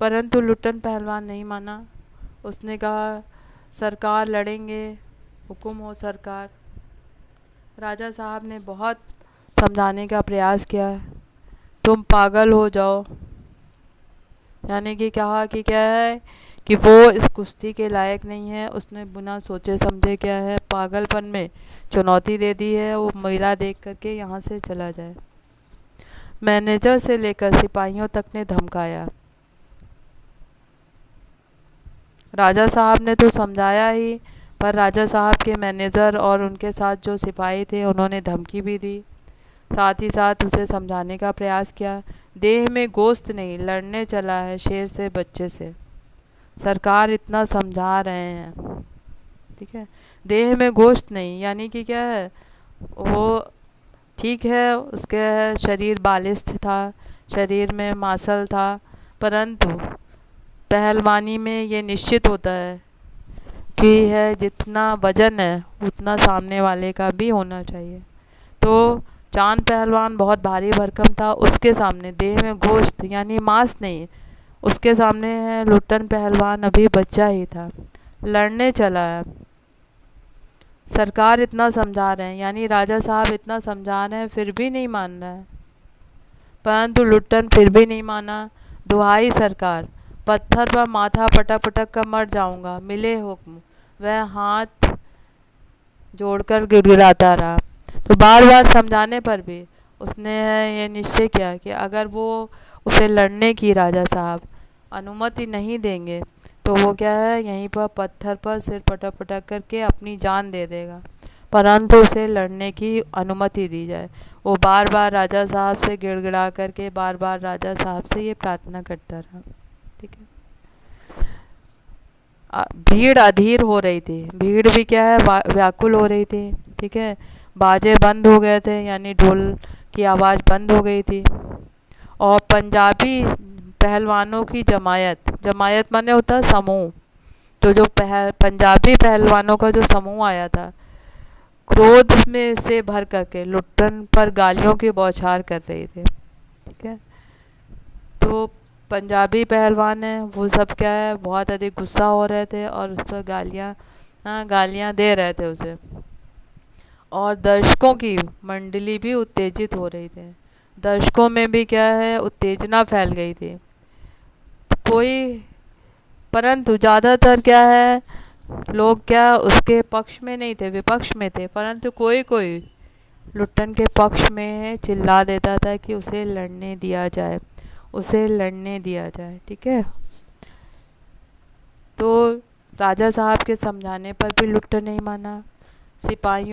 परंतु लुट्टन पहलवान नहीं माना। उसने कहा सरकार लड़ेंगे, हुक्म हो सरकार। राजा साहब ने बहुत समझाने का प्रयास किया, तुम पागल हो जाओ, यानी कि कहा कि क्या है कि वो इस कुश्ती के लायक नहीं है। उसने बिना सोचे समझे क्या है पागलपन में चुनौती दे दी है, वो मेला देख करके यहाँ से चला जाए। मैनेजर से लेकर सिपाहियों तक ने धमकाया। राजा साहब ने तो समझाया ही, पर राजा साहब के मैनेजर और उनके साथ जो सिपाही थे उन्होंने धमकी भी दी, साथ ही साथ उसे समझाने का प्रयास किया। देह में गोश्त नहीं, लड़ने चला है शेर से बच्चे से। सरकार इतना समझा रहे हैं, ठीक है। देह में गोश्त नहीं यानी कि क्या है, वो ठीक है उसके शरीर बालिस्थ था, शरीर में मांसल था, परंतु पहलवानी में ये निश्चित होता है कि है जितना वजन है उतना सामने वाले का भी होना चाहिए। तो चांद पहलवान बहुत भारी भरकम था, उसके सामने देह में गोश्त यानी मांस नहीं, उसके सामने है लुट्टन पहलवान अभी बच्चा ही था, लड़ने चला है। सरकार इतना समझा रहे हैं यानी राजा साहब इतना समझा रहे हैं फिर भी नहीं मान रहा है, परंतु लुट्टन फिर भी नहीं माना। दुहाई सरकार, पत्थर पर माथा पटक पटक कर मर जाऊंगा, मिले हुक्म। वह हाथ जोड़कर गिड़गिड़ाता रहा। तो बार बार समझाने पर भी उसने ये निश्चय किया कि अगर वो उसे लड़ने की राजा साहब अनुमति नहीं देंगे तो वो क्या है यहीं पर पत्थर पर सिर पटक पटक करके अपनी जान दे देगा, परंतु उसे लड़ने की अनुमति दी जाए। वो बार बार राजा साहब से गिड़गिड़ा करके बार बार राजा साहब से ये प्रार्थना करता रहा, ठीक है। भीड़ अधीर हो रही थी, भीड़ भी क्या है व्याकुल हो रही थी, ठीक है। बाजे बंद हो गए थे यानी ढोल की आवाज़ बंद हो गई थी। और पंजाबी पहलवानों की जमायत, जमायत माने होता है समूह, तो जो पंजाबी पहलवानों का जो समूह आया था क्रोध में से भर करके लुट्टन पर गालियों की बौछार कर रही थी, ठीक है। तो पंजाबी पहलवान है वो सब क्या है बहुत अधिक गुस्सा हो रहे थे और उस पर गालियाँ दे रहे थे उसे। और दर्शकों की मंडली भी उत्तेजित हो रही थी, दर्शकों में भी क्या है उत्तेजना फैल गई थी। कोई परंतु ज़्यादातर क्या है लोग क्या उसके पक्ष में नहीं थे, विपक्ष में थे, परंतु कोई कोई लुट्टन के पक्ष में चिल्ला देता था कि उसे लड़ने दिया जाए, उसे लड़ने दिया जाए, ठीक है। तो राजा साहब के समझाने पर भी लुट्टन नहीं माना। सिपाहियों